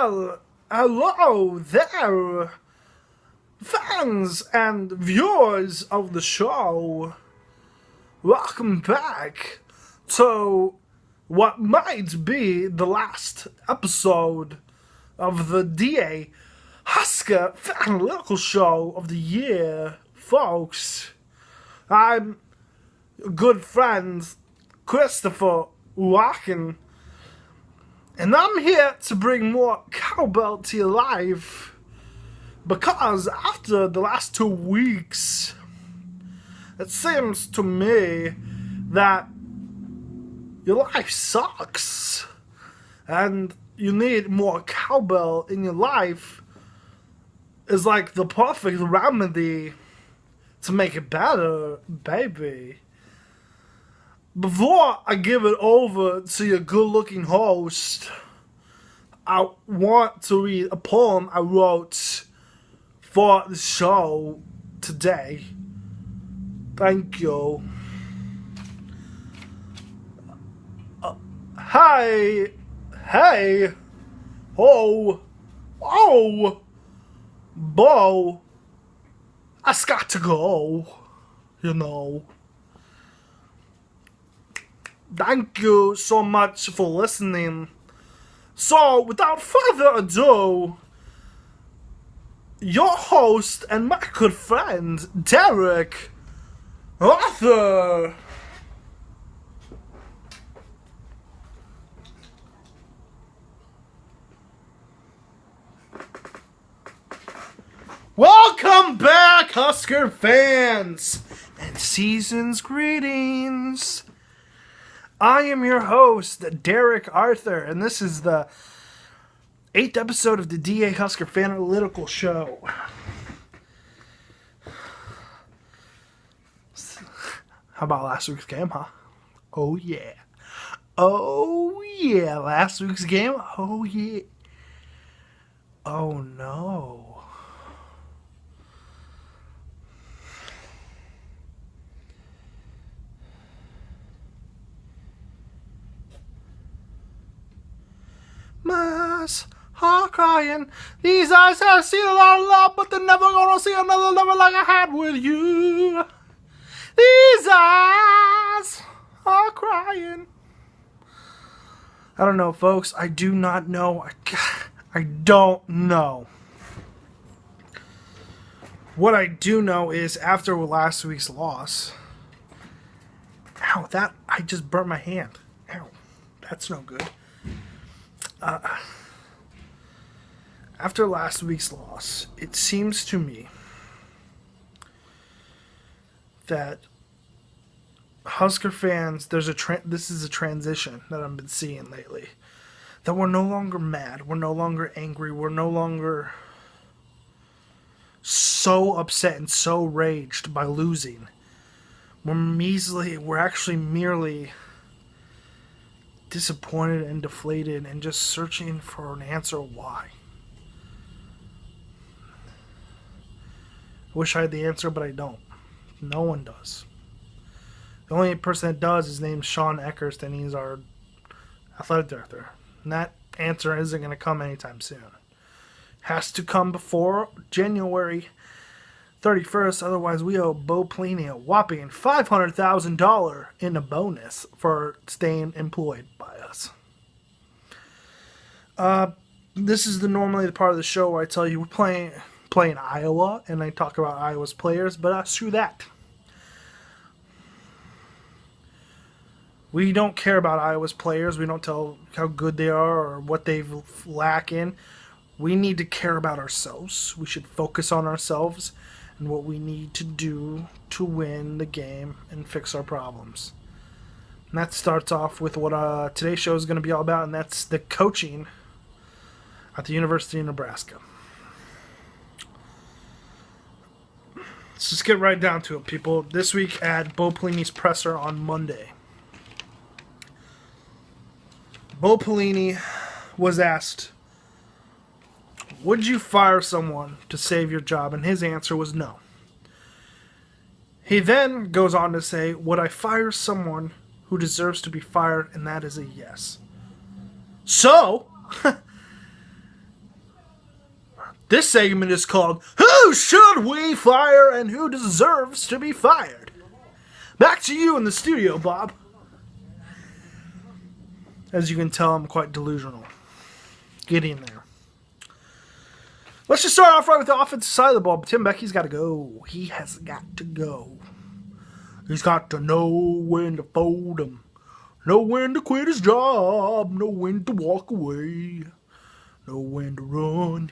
Well, hello there, fans and viewers of the show. Welcome back to what might be the last episode of the DA Husker Fanalytical show of the year, folks. I'm your good friend, Christopher Walken, and I'm here to bring more cowbell to your life, because after the last 2 weeks, it seems to me that your life sucks, and you need more cowbell in your life is like the perfect remedy to make it better, baby. Before I give it over to your good-looking host, I want to read a poem I wrote for the show today. Thank you. Hey, oh, Bo, I got to go, you know. Thank you so much for listening. So, without further ado, your host and my good friend, Derek Arthur. Welcome back, Husker fans, and season's greetings. I am your host, Derek Arthur, and this is the 8th episode of the DA Husker Fanalytical show. How about last week's game, huh? Oh yeah. Oh yeah, last week's game? Oh yeah. Oh no. Mass heart crying. These eyes have seen a lot of love, but they're never gonna see another lover like I had with you. These eyes are crying. I don't know, folks. I do not know. I don't know. What I do know is after last week's loss. Ow, I just burnt my hand. Ow, that's no good. After last week's loss, it seems to me that Husker fans, this is a transition that I've been seeing lately. That we're no longer mad, we're no longer angry, we're no longer so upset and so raged by losing. We're actually merely disappointed and deflated and just searching for an answer why. I wish I had the answer, but I don't. No one does. The only person that does is named Sean Eckhurst, and he's our athletic director. And that answer isn't going to come anytime soon. Has to come before January 31st, otherwise we owe Bo Pelini a whopping $500,000 in a bonus for staying employed by us. This is normally the part of the show where I tell you we're playing Iowa, and I talk about Iowa's players, but screw that. We don't care about Iowa's players. We don't tell how good they are or what they lack in. We need to care about ourselves. We should focus on ourselves and what we need to do to win the game and fix our problems. And that starts off with what today's show is going to be all about, and that's the coaching at the University of Nebraska. Let's just get right down to it, people. This week at Bo Pelini's presser on Monday, Bo Pelini was asked, would you fire someone to save your job? And his answer was no. He then goes on to say, would I fire someone who deserves to be fired? And that is a yes. So, This segment is called Who Should We Fire and Who Deserves to Be Fired? Back to you in the studio, Bob. As you can tell, I'm quite delusional. Getting there. Let's just start off right with the offensive side of the ball. Tim Becky's got to go. He has got to go. He's got to know when to fold him. Know when to quit his job. Know when to walk away. Know when to run.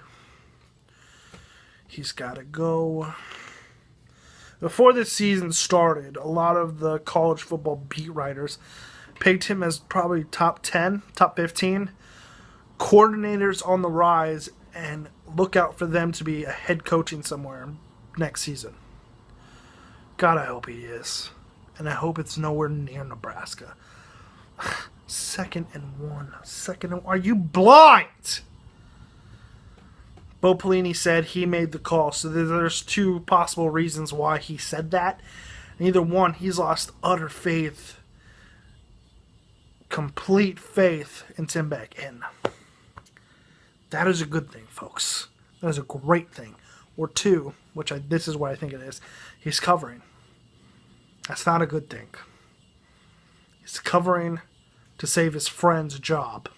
He's got to go. Before this season started, a lot of the college football beat writers pegged him as probably top 10, top 15 coordinators on the rise, and look out for them to be a head coaching somewhere next season. God, I hope he is. And I hope it's nowhere near Nebraska. 2nd and 1. Are you blind? Bo Pelini said he made the call, so there's two possible reasons why he said that. And either one, he's lost utter faith, complete faith in Tim Beck, and that is a good thing, folks. That is a great thing. Or two, this is what I think it is, he's covering. That's not a good thing. He's covering to save his friend's job.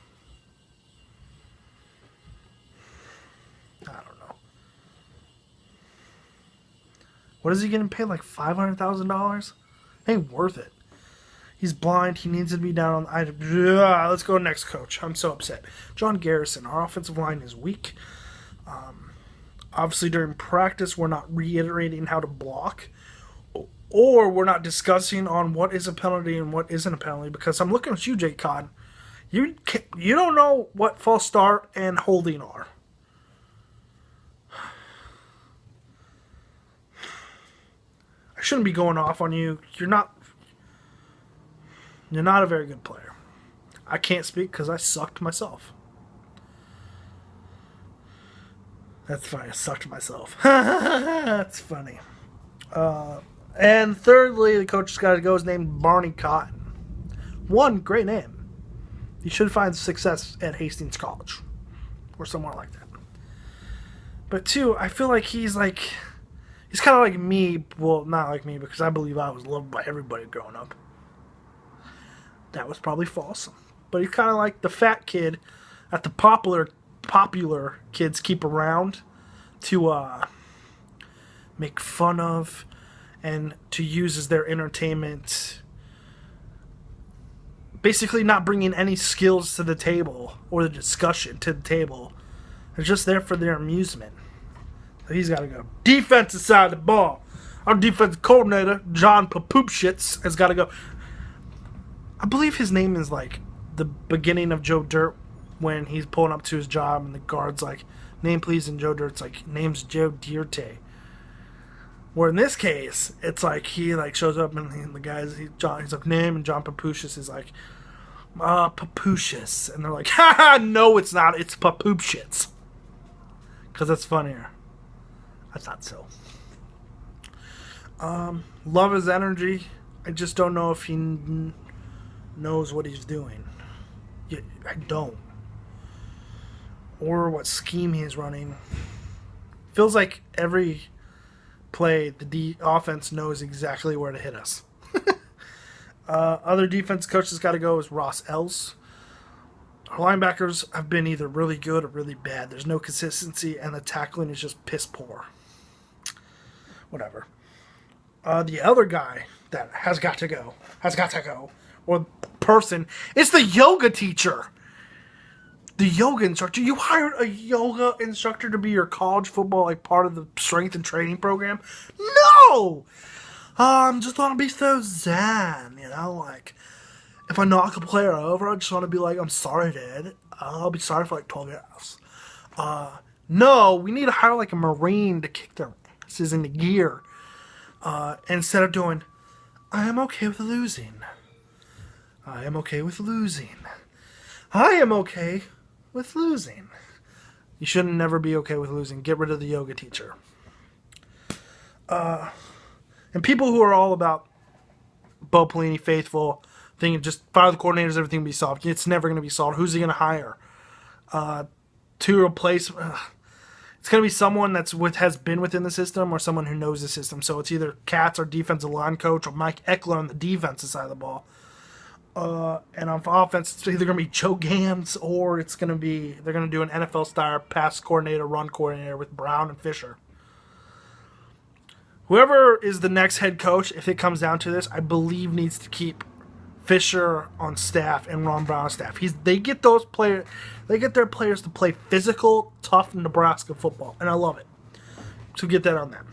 I don't know. What is he getting paid? Like $500,000? Ain't worth it. He's blind. He needs to be down on the... Let's go next coach. I'm so upset. John Garrison. Our offensive line is weak. Obviously, during practice, we're not reiterating how to block. Or we're not discussing on what is a penalty and what isn't a penalty. Because I'm looking at you, Jake Cotton. You don't know what false start and holding are. I shouldn't be going off on you. You're not a very good player. I can't speak because I sucked myself. That's funny. I sucked myself. That's funny. And thirdly, the coach has got to go is named Barney Cotton. One, great name. He should find success at Hastings College. Or somewhere like that. But two, I feel like he's kind of like me. Well, not like me, because I believe I was loved by everybody growing up. That was probably false. But he's kind of like the fat kid that the popular kids keep around to make fun of and to use as their entertainment. Basically not bringing any skills to the table or the discussion to the table. They're just there for their amusement. So he's got to go. Defensive side of the ball. Our defensive coordinator, John Papoopshits, has got to go. I believe his name is like the beginning of Joe Dirt when he's pulling up to his job and the guard's like, name please, and Joe Dirt's like, name's Joe Dirte. Where in this case, it's like he like shows up and the guy's he's like, name, and John Papoopshits is like, Papoopshits. And they're like, haha, no it's not, it's Papoopshits. Because that's funnier. I thought so. Love his energy. I just don't know if he knows what he's doing. Yeah, I don't. Or what scheme he's running. Feels like every play, the offense knows exactly where to hit us. Other defense coaches got to go is Ross Ells. Our linebackers have been either really good or really bad. There's no consistency, and the tackling is just piss poor. Whatever. The other guy that has got to go, or person, is the yoga teacher. The yoga instructor. You hired a yoga instructor to be your college football, like, part of the strength and training program? No! I just want to be so zen, you know, like, if I knock a player over, I just want to be like, I'm sorry, Dad. I'll be sorry for like 12 years. No, we need to hire like a Marine to kick their asses into gear. Instead of doing, I am okay with losing. I am okay with losing. I am okay with losing. You shouldn't never be okay with losing. Get rid of the yoga teacher. And people who are all about Bo Pelini faithful, thinking just fire the coordinators, everything will be solved. It's never going to be solved. Who's he going to hire? To replace... It's going to be someone has been within the system or someone who knows the system. So it's either Katz, our defensive line coach, or Mike Eckler on the defensive side of the ball. And on offense, it's either going to be Joe Gans or they're going to do an NFL-style pass coordinator, run coordinator with Brown and Fisher. Whoever is the next head coach, if it comes down to this, I believe needs to keep Fisher on staff and Ron Brown on staff. They get their players to play physical, tough Nebraska football, and I love it. So get that on them.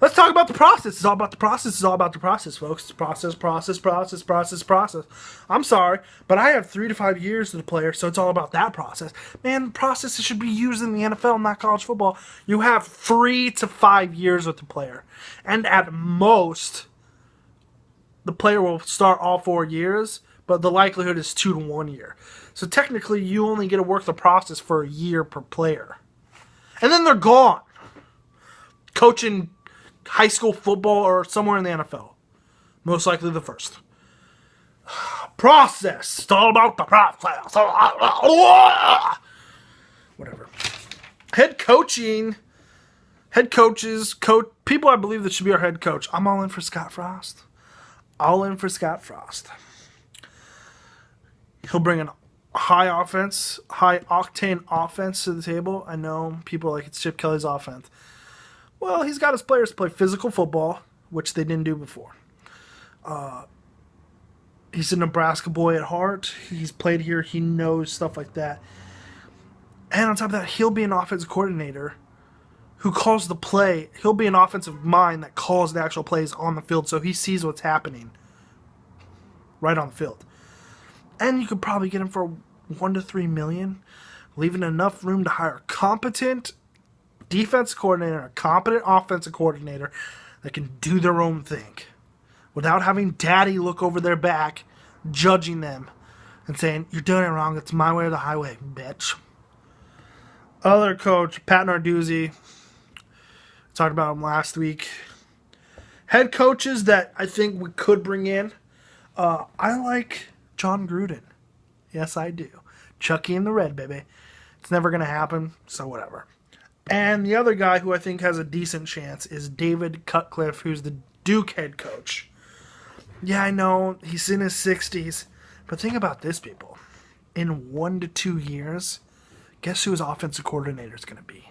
Let's talk about the process. It's all about the process. It's all about the process, folks. It's process. I'm sorry, but I have 3 to 5 years as a player, so it's all about that process. Man, processes should be used in the NFL, not college football. You have 3 to 5 years with the player. And at most, the player will start all 4 years, but the likelihood is 2 to 1 year. So technically, you only get to work the process for a year per player. And then they're gone. Coaching high school football or somewhere in the NFL. Most likely the first. Process. It's all about the process. Whatever. Head coaches, people I believe that should be our head coach. I'm all in for Scott Frost. He'll bring an high octane offense to the table. I know people are like, it's Chip Kelly's offense. Well, he's got his players to play physical football, which they didn't do before. He's a Nebraska boy at heart. He's played here. He knows stuff like that. And on top of that, he'll be an offensive coordinator who calls the play. He'll be an offensive mind that calls the actual plays on the field, so he sees what's happening right on the field. And you could probably get him for $1 to $3 million, leaving enough room to hire a competent defense coordinator, a competent offensive coordinator that can do their own thing without having daddy look over their back, judging them and saying, you're doing it wrong. It's my way or the highway, bitch. Other coach, Pat Narduzzi. Talked about him last week. Head coaches that I think we could bring in. I like John Gruden. Yes, I do. Chucky in the red, baby. It's never going to happen, so whatever. And the other guy who I think has a decent chance is David Cutcliffe, who's the Duke head coach. Yeah, I know, he's in his 60s. But think about this, people. In 1 to 2 years, guess who his offensive coordinator is going to be?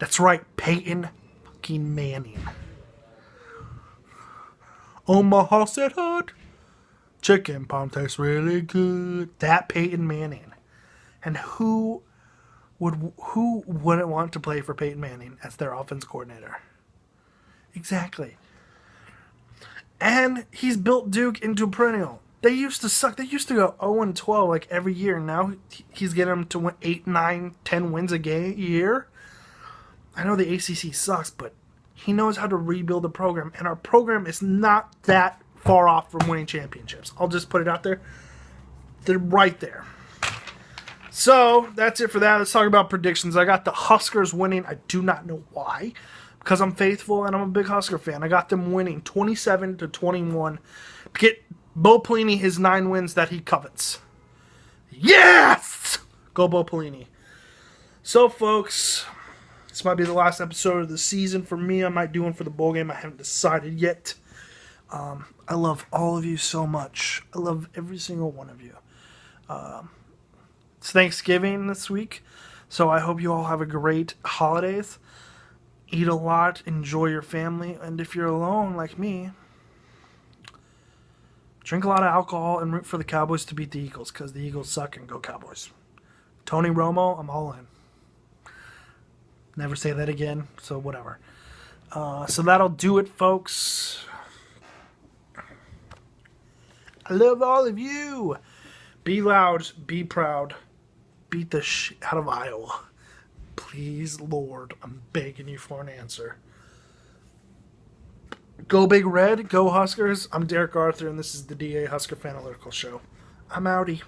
That's right, Peyton fucking Manning. Omaha said hot. Chicken palm tastes really good. That Peyton Manning. And who wouldn't want to play for Peyton Manning as their offense coordinator? Exactly. And he's built Duke into a perennial. They used to suck. They used to go 0-12 like every year. Now he's getting them to win 8, 9, 10 wins a year. I know the ACC sucks, but he knows how to rebuild the program. And our program is not that far off from winning championships. I'll just put it out there. They're right there. So, that's it for that. Let's talk about predictions. I got the Huskers winning. I do not know why. Because I'm faithful and I'm a big Husker fan. I got them winning 27-21 to get Bo Pelini his 9 wins that he covets. Yes! Go Bo Pelini. So, folks, this might be the last episode of the season for me. I might do one for the bowl game. I haven't decided yet. I love all of you so much. I love every single one of you. It's Thanksgiving this week, so I hope you all have a great holidays. Eat a lot, enjoy your family, and if you're alone like me, drink a lot of alcohol and root for the Cowboys to beat the Eagles, because the Eagles suck, and go Cowboys. Tony Romo, I'm all in. Never say that again, so whatever. So that'll do it, folks. I love all of you. Be loud, be proud. Beat the shit out of Iowa. Please, Lord, I'm begging you for an answer. Go Big Red, go Huskers. I'm Derek Arthur, and this is the DA Husker Fanalytical Show. I'm outie.